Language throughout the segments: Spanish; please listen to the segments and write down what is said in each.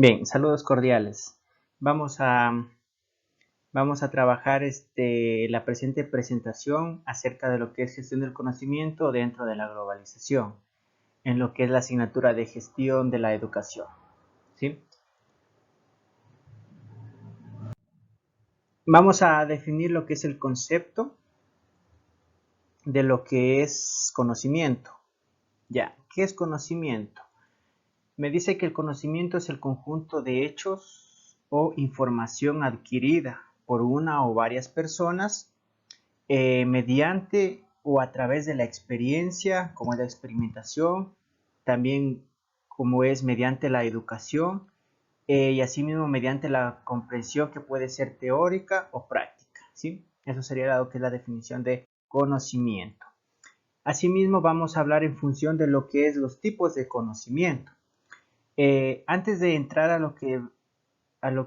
Bien, saludos cordiales. Vamos a, vamos a trabajar la presente presentación acerca de lo que es gestión del conocimiento dentro de la globalización, en lo que es la asignatura de gestión de la educación. ¿Sí? Vamos a definir lo que es el concepto de lo que es conocimiento. Ya, ¿qué es conocimiento? Me dice que el conocimiento es el conjunto de hechos o información adquirida por una o varias personas mediante o a través de la experiencia, como es la experimentación, también como es mediante la educación y asimismo mediante la comprensión que puede ser teórica o práctica, ¿sí? Eso sería lo que es la definición de conocimiento. Asimismo vamos a hablar en función de lo que es los tipos de conocimiento. Antes de entrar a lo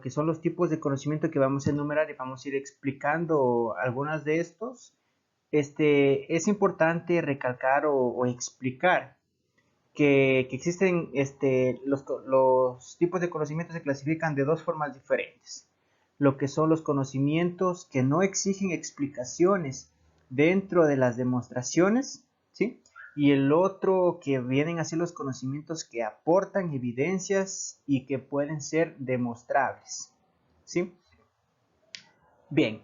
que son los tipos de conocimiento que vamos a enumerar y vamos a ir explicando algunas de estos, es importante recalcar o explicar que existen los tipos de conocimientos se clasifican de dos formas diferentes. Lo que son los conocimientos que no exigen explicaciones dentro de las demostraciones, ¿sí? Y el otro que vienen así los conocimientos que aportan evidencias y que pueden ser demostrables, ¿sí? Bien,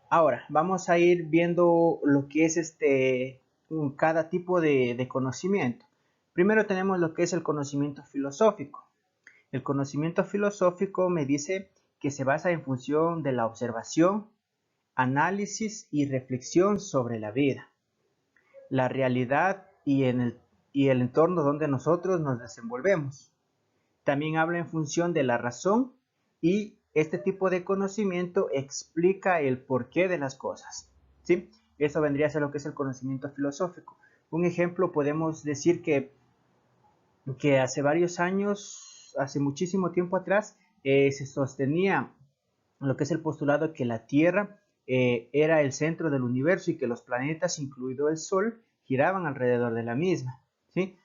ahora, vamos a ir viendo lo que es cada tipo de conocimiento. Primero tenemos lo que es el conocimiento filosófico. El conocimiento filosófico me dice que se basa en función de la observación, análisis y reflexión sobre la vida, la realidad y el entorno donde nosotros nos desenvolvemos. También habla en función de la razón y este tipo de conocimiento explica el porqué de las cosas, ¿sí? Eso vendría a ser lo que es el conocimiento filosófico. Un ejemplo, podemos decir que hace varios años, hace muchísimo tiempo atrás, se sostenía lo que es el postulado que la Tierra era el centro del universo y que los planetas, incluido el Sol, giraban alrededor de la misma, ¿sí?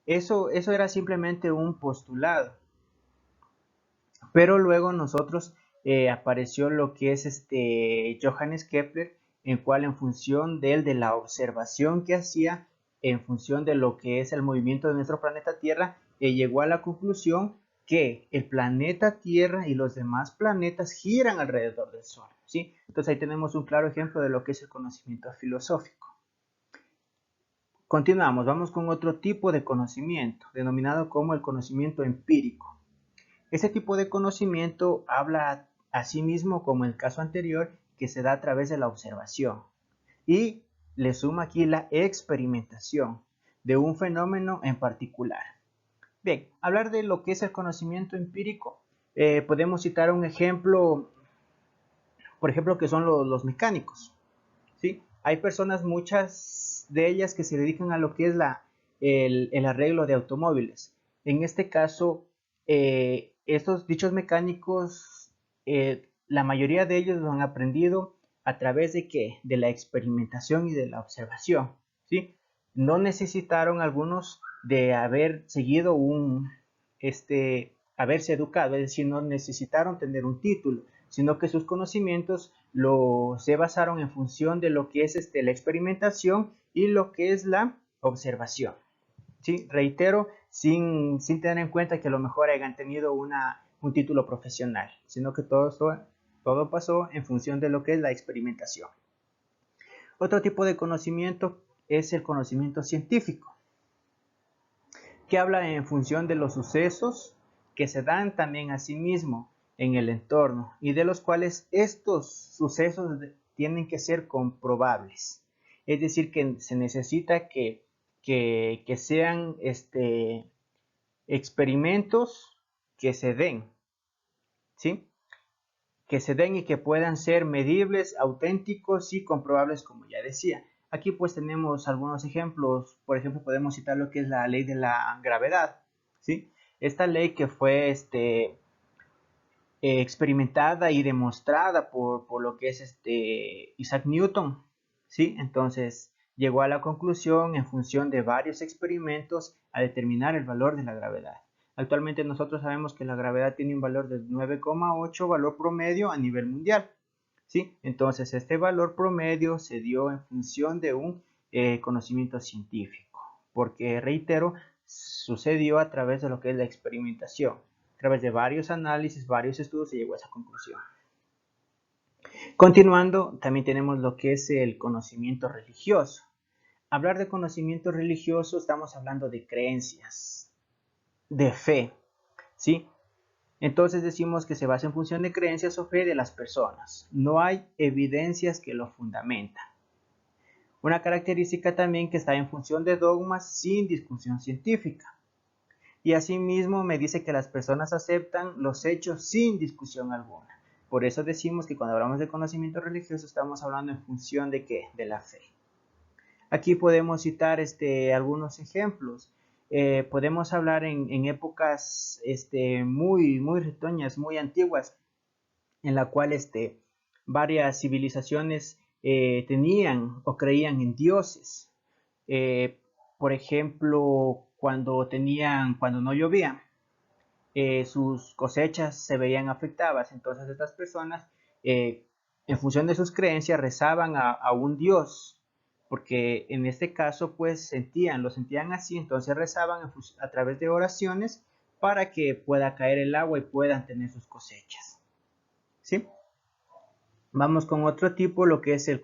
Eso era simplemente un postulado. Pero luego nosotros apareció lo que es Johannes Kepler, en cual en función de la observación que hacía, en función de lo que es el movimiento de nuestro planeta Tierra, llegó a la conclusión que el planeta Tierra y los demás planetas giran alrededor del Sol, ¿sí? Entonces ahí tenemos un claro ejemplo de lo que es el conocimiento filosófico. Continuamos, vamos con otro tipo de conocimiento, denominado como el conocimiento empírico. Este tipo de conocimiento habla a sí mismo, como en el caso anterior, que se da a través de la observación. Y le suma aquí la experimentación de un fenómeno en particular. Bien, hablar de lo que es el conocimiento empírico, podemos citar un ejemplo, por ejemplo, que son los mecánicos. ¿Sí? Hay personas, muchas de ellas, que se dedican a lo que es el arreglo de automóviles. En este caso, estos dichos mecánicos, la mayoría de ellos lo han aprendido a través de ¿qué? De la experimentación y de la observación, ¿sí? No necesitaron algunos de haber seguido haberse educado, es decir, no necesitaron tener un título, sino que sus conocimientos se basaron en función de lo que es la experimentación y lo que es la observación. ¿Sí? Reitero, sin tener en cuenta que a lo mejor hayan tenido un título profesional, sino que todo pasó en función de lo que es la experimentación. Otro tipo de conocimiento es el conocimiento científico, que habla en función de los sucesos que se dan también a sí mismo en el entorno y de los cuales estos sucesos tienen que ser comprobables. Es decir, que se necesita que sean experimentos que se den, ¿sí? Que se den y que puedan ser medibles, auténticos y comprobables, como ya decía. Aquí pues tenemos algunos ejemplos. Por ejemplo, podemos citar lo que es la ley de la gravedad, ¿sí? Esta ley que fue experimentada y demostrada por lo que es Isaac Newton, ¿sí? Entonces llegó a la conclusión, en función de varios experimentos, a determinar el valor de la gravedad. Actualmente nosotros sabemos que la gravedad tiene un valor de 9,8, valor promedio a nivel mundial, ¿sí? Entonces este valor promedio se dio en función de un conocimiento científico, porque reitero, sucedió a través de lo que es la experimentación. A través de varios análisis, varios estudios se llegó a esa conclusión. Continuando, también tenemos lo que es el conocimiento religioso. Hablar de conocimiento religioso, estamos hablando de creencias, de fe, ¿sí? Entonces decimos que se basa en función de creencias o fe de las personas. No hay evidencias que lo fundamentan. Una característica también que está en función de dogmas sin discusión científica. Y asimismo me dice que las personas aceptan los hechos sin discusión alguna. Por eso decimos que cuando hablamos de conocimiento religioso estamos hablando en función de ¿qué? De la fe. Aquí podemos citar algunos ejemplos. Podemos hablar en épocas muy retoñas, muy antiguas, en la cual varias civilizaciones tenían o creían en dioses. Por ejemplo, cuando no llovía, sus cosechas se veían afectadas. Entonces estas personas, en función de sus creencias, rezaban a un dios, porque en este caso pues lo sentían así, entonces rezaban a través de oraciones para que pueda caer el agua y puedan tener sus cosechas, ¿sí? Vamos con otro tipo, lo que es el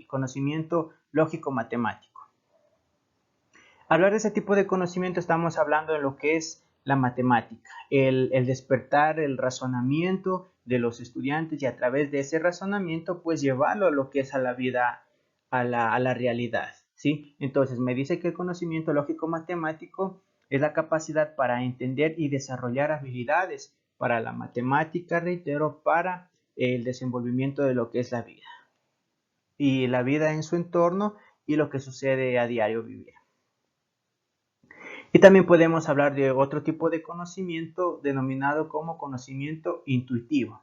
conocimiento lógico-matemático. Hablar de ese tipo de conocimiento estamos hablando de lo que es la matemática, el despertar el razonamiento de los estudiantes y a través de ese razonamiento pues llevarlo a lo que es a la vida, a la realidad, ¿sí? Entonces me dice que el conocimiento lógico-matemático es la capacidad para entender y desarrollar habilidades para la matemática, reitero, para el desenvolvimiento de lo que es la vida y la vida en su entorno y lo que sucede a diario vivir. Y también podemos hablar de otro tipo de conocimiento denominado como conocimiento intuitivo.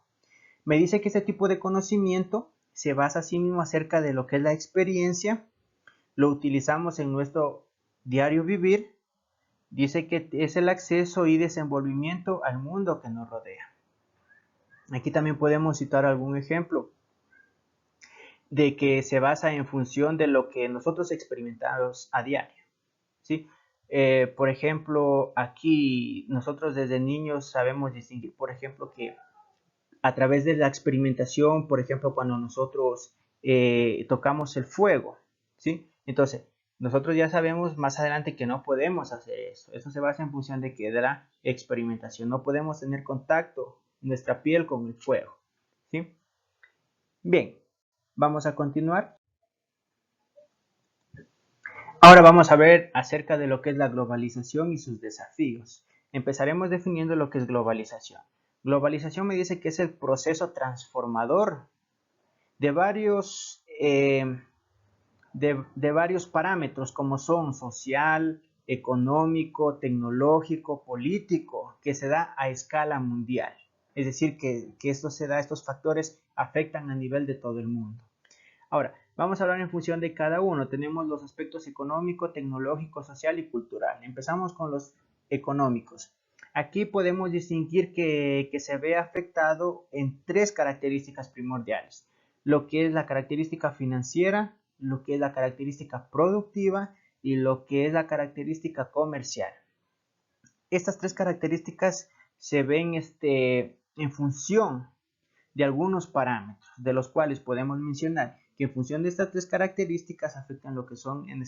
Me dice que este tipo de conocimiento se basa sí mismo acerca de lo que es la experiencia, lo utilizamos en nuestro diario vivir, dice que es el acceso y desenvolvimiento al mundo que nos rodea. Aquí también podemos citar algún ejemplo de que se basa en función de lo que nosotros experimentamos a diario, ¿sí? Por ejemplo, aquí nosotros desde niños sabemos distinguir, por ejemplo, que a través de la experimentación, por ejemplo, cuando nosotros tocamos el fuego, ¿sí? Entonces, nosotros ya sabemos más adelante que no podemos hacer eso. Eso se basa en función de que de la experimentación. No podemos tener contacto nuestra piel con el fuego, ¿sí? Bien, vamos a continuar. Ahora vamos a ver acerca de lo que es la globalización y sus desafíos. Empezaremos definiendo lo que es globalización. Globalización me dice que es el proceso transformador de varios parámetros como son social, económico, tecnológico, político, que se da a escala mundial. Es decir, que estos factores afectan a nivel de todo el mundo. Ahora, vamos a hablar en función de cada uno. Tenemos los aspectos económico, tecnológico, social y cultural. Empezamos con los económicos. Aquí podemos distinguir que se ve afectado en tres características primordiales. Lo que es la característica financiera, lo que es la característica productiva y lo que es la característica comercial. Estas tres características se ven en función de algunos parámetros, de los cuales podemos mencionar que en función de estas tres características afectan lo que son en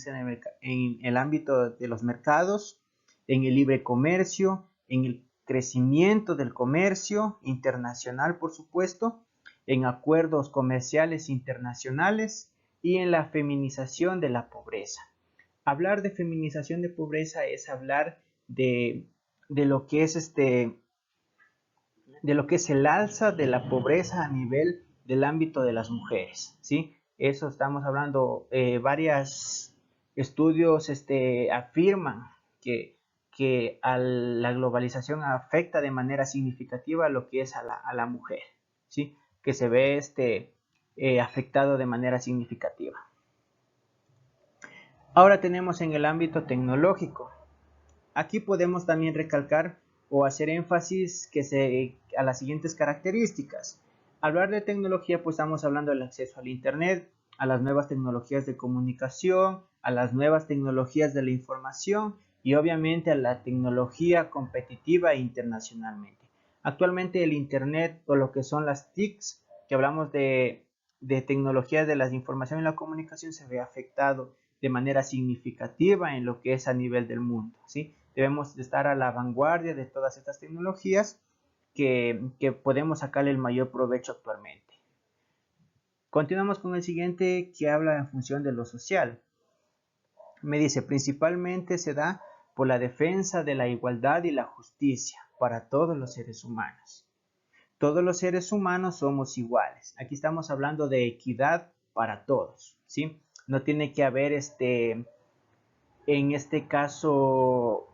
el ámbito de los mercados, en el libre comercio, en el crecimiento del comercio internacional, por supuesto, en acuerdos comerciales internacionales y en la feminización de la pobreza. Hablar de feminización de pobreza es hablar de lo que es de lo que es el alza de la pobreza a nivel del ámbito de las mujeres, ¿sí? Eso estamos hablando, varios estudios afirman que la globalización afecta de manera significativa lo que es a la mujer, ¿sí? Que se ve afectado de manera significativa. Ahora tenemos en el ámbito tecnológico. Aquí podemos también recalcar o hacer énfasis a las siguientes características. Hablar de tecnología, pues estamos hablando del acceso al Internet, a las nuevas tecnologías de comunicación, a las nuevas tecnologías de la información y obviamente a la tecnología competitiva internacionalmente. Actualmente el Internet o lo que son las TICs, que hablamos de tecnologías de la información y la comunicación, se ve afectado de manera significativa en lo que es a nivel del mundo, ¿sí? Debemos estar a la vanguardia de todas estas tecnologías que podemos sacarle el mayor provecho actualmente. Continuamos con el siguiente, que habla en función de lo social. Me dice, principalmente se da por la defensa de la igualdad y la justicia para todos los seres humanos. Todos los seres humanos somos iguales. Aquí estamos hablando de equidad para todos, ¿sí? No tiene que haber en este caso,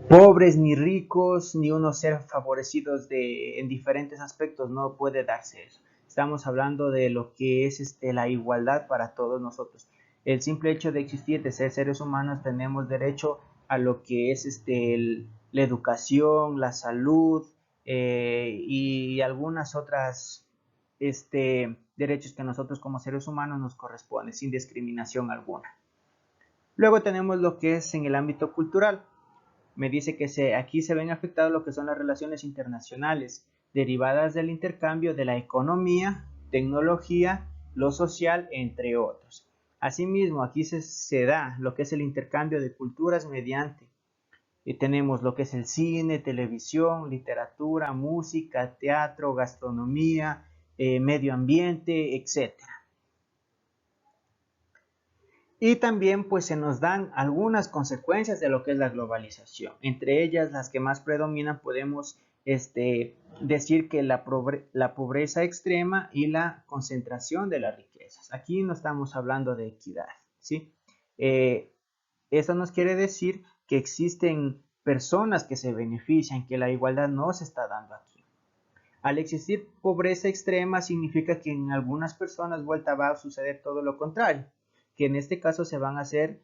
pobres ni ricos, ni unos ser favorecidos en diferentes aspectos, no puede darse eso. Estamos hablando de lo que es la igualdad para todos nosotros. El simple hecho de existir, de ser seres humanos, tenemos derecho a lo que es la educación, la salud y algunas otras derechos que a nosotros como seres humanos nos corresponden sin discriminación alguna. Luego tenemos lo que es en el ámbito cultural. Me dice que aquí se ven afectados lo que son las relaciones internacionales derivadas del intercambio de la economía, tecnología, lo social, entre otros. Asimismo, aquí se da lo que es el intercambio de culturas mediante tenemos lo que es el cine, televisión, literatura, música, teatro, gastronomía, medio ambiente, etcétera. Y también pues se nos dan algunas consecuencias de lo que es la globalización. Entre ellas, las que más predominan, podemos decir que la pobreza extrema y la concentración de las riquezas. Aquí no estamos hablando de equidad, ¿sí? Eso nos quiere decir que existen personas que se benefician, que la igualdad no se está dando aquí. Al existir pobreza extrema significa que en algunas personas va a suceder todo lo contrario, que en este caso se van a hacer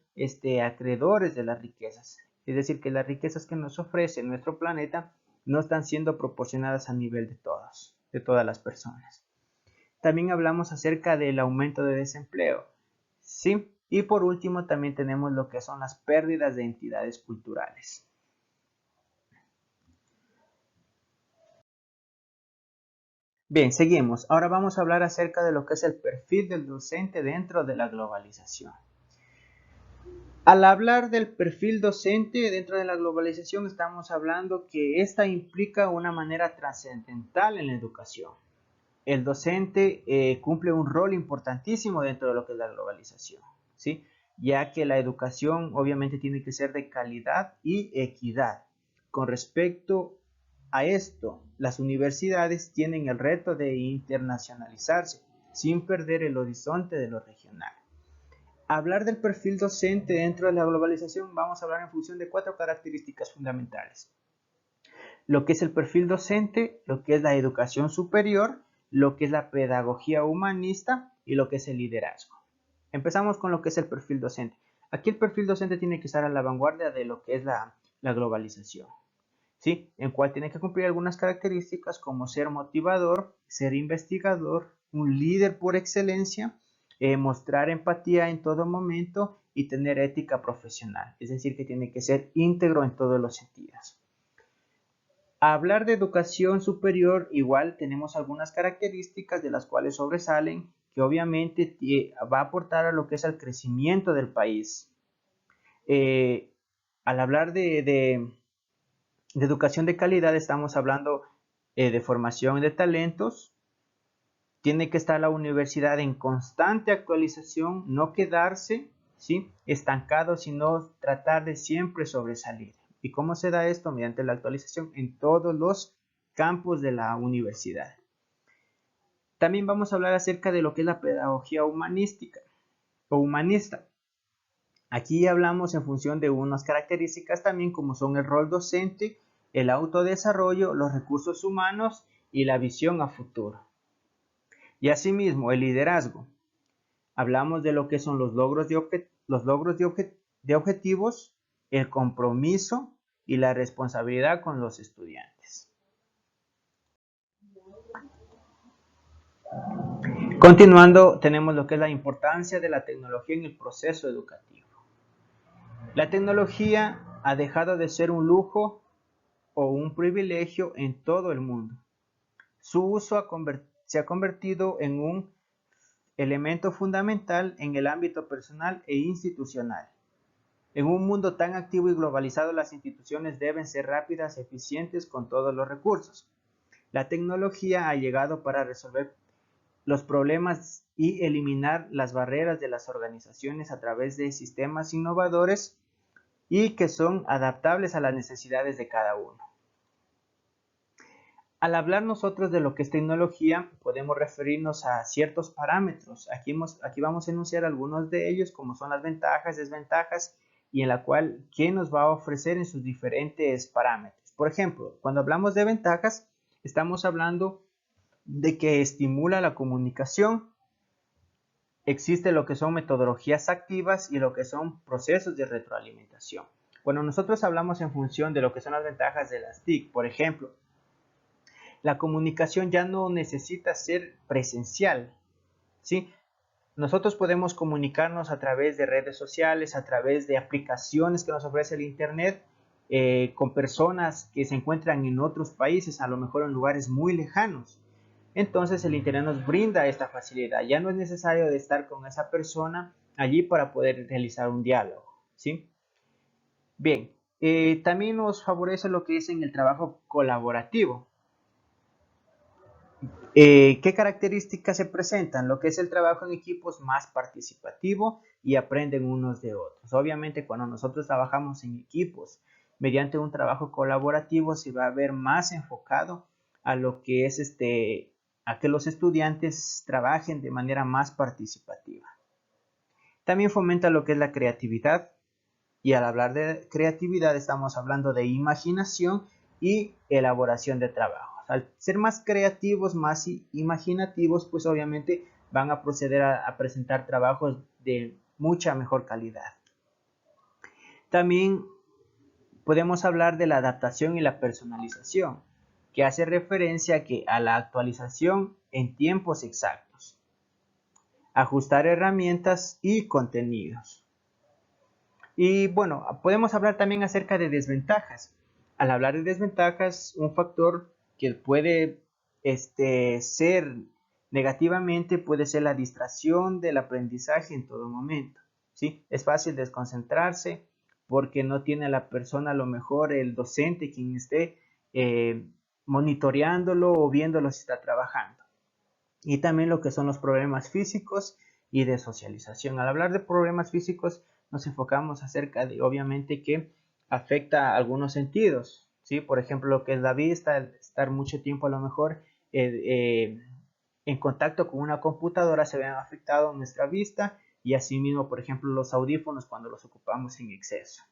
acreedores de las riquezas. Es decir, que las riquezas que nos ofrece nuestro planeta no están siendo proporcionadas a nivel de todas las personas. También hablamos acerca del aumento de desempleo, ¿sí? Y por último también tenemos lo que son las pérdidas de entidades culturales. Bien, seguimos. Ahora vamos a hablar acerca de lo que es el perfil del docente dentro de la globalización. Al hablar del perfil docente dentro de la globalización, estamos hablando que esta implica una manera trascendental en la educación. El docente cumple un rol importantísimo dentro de lo que es la globalización, ¿sí? Ya que la educación obviamente tiene que ser de calidad y equidad. Con respecto a esto, las universidades tienen el reto de internacionalizarse sin perder el horizonte de lo regional. Hablar del perfil docente dentro de la globalización, vamos a hablar en función de 4 características fundamentales. Lo que es el perfil docente, lo que es la educación superior, lo que es la pedagogía humanista y lo que es el liderazgo. Empezamos con lo que es el perfil docente. Aquí el perfil docente tiene que estar a la vanguardia de lo que es la globalización, ¿sí? En cual tiene que cumplir algunas características como ser motivador, ser investigador, un líder por excelencia, mostrar empatía en todo momento y tener ética profesional. Es decir, que tiene que ser íntegro en todos los sentidos. Hablar de educación superior, igual tenemos algunas características de las cuales sobresalen, que obviamente va a aportar a lo que es el crecimiento del país. Al hablar de educación de calidad, estamos hablando de formación de talentos. Tiene que estar la universidad en constante actualización, no quedarse, ¿sí?, estancado, sino tratar de siempre sobresalir. ¿Y cómo se da esto? Mediante la actualización en todos los campos de la universidad. También vamos a hablar acerca de lo que es la pedagogía humanística o humanista. Aquí hablamos en función de unas características también como son el rol docente, el autodesarrollo, los recursos humanos y la visión a futuro. Y asimismo el liderazgo. Hablamos de lo que son los logros de objetivos, el compromiso y la responsabilidad con los estudiantes. Continuando, tenemos lo que es la importancia de la tecnología en el proceso educativo. La tecnología ha dejado de ser un lujo o un privilegio en todo el mundo. Su uso se ha convertido en un elemento fundamental en el ámbito personal e institucional. En un mundo tan activo y globalizado, las instituciones deben ser rápidas y eficientes con todos los recursos. La tecnología ha llegado para resolver los problemas y eliminar las barreras de las organizaciones a través de sistemas innovadores y que son adaptables a las necesidades de cada uno. Al hablar nosotros de lo que es tecnología, podemos referirnos a ciertos parámetros. Aquí vamos a enunciar algunos de ellos, como son las ventajas, desventajas, y en la cual, ¿qué nos va a ofrecer en sus diferentes parámetros? Por ejemplo, cuando hablamos de ventajas, estamos hablando de que estimula la comunicación. Existe lo que son metodologías activas y lo que son procesos de retroalimentación. Cuando nosotros hablamos en función de lo que son las ventajas de las TIC, por ejemplo, la comunicación ya no necesita ser presencial, ¿sí? Nosotros podemos comunicarnos a través de redes sociales, a través de aplicaciones que nos ofrece el Internet, con personas que se encuentran en otros países, a lo mejor en lugares muy lejanos. Entonces el Internet nos brinda esta facilidad. Ya no es necesario de estar con esa persona allí para poder realizar un diálogo, ¿sí? Bien, también nos favorece lo que es en el trabajo colaborativo. ¿Qué características se presentan? Lo que es el trabajo en equipos más participativo y aprenden unos de otros. Obviamente, cuando nosotros trabajamos en equipos mediante un trabajo colaborativo, se va a ver más enfocado a lo que es a que los estudiantes trabajen de manera más participativa. También fomenta lo que es la creatividad, y al hablar de creatividad estamos hablando de imaginación y elaboración de trabajos. Al ser más creativos, más imaginativos, pues obviamente van a proceder a presentar trabajos de mucha mejor calidad. También podemos hablar de la adaptación y la personalización, que hace referencia a la actualización en tiempos exactos, ajustar herramientas y contenidos. Y bueno, podemos hablar también acerca de desventajas. Al hablar de desventajas, un factor que puede ser negativamente puede ser la distracción del aprendizaje en todo momento, ¿sí? Es fácil desconcentrarse porque no tiene a la persona, a lo mejor el docente quien esté monitoreándolo o viéndolo si está trabajando. Y también lo que son los problemas físicos y de socialización. Al hablar de problemas físicos, nos enfocamos acerca de, obviamente, que afecta a algunos sentidos, ¿sí? Por ejemplo, lo que es la vista, el estar mucho tiempo a lo mejor en contacto con una computadora se ven afectado nuestra vista, y asimismo, por ejemplo, los audífonos cuando los ocupamos en exceso.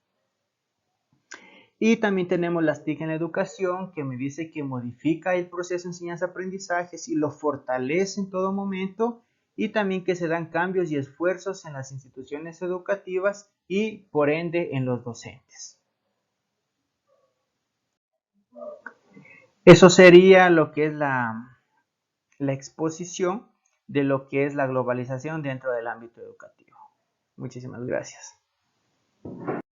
Y también tenemos las TIC en la educación, que me dice que modifica el proceso de enseñanza-aprendizaje y lo fortalece en todo momento, y también que se dan cambios y esfuerzos en las instituciones educativas y por ende en los docentes. Eso sería lo que es la exposición de lo que es la globalización dentro del ámbito educativo. Muchísimas gracias.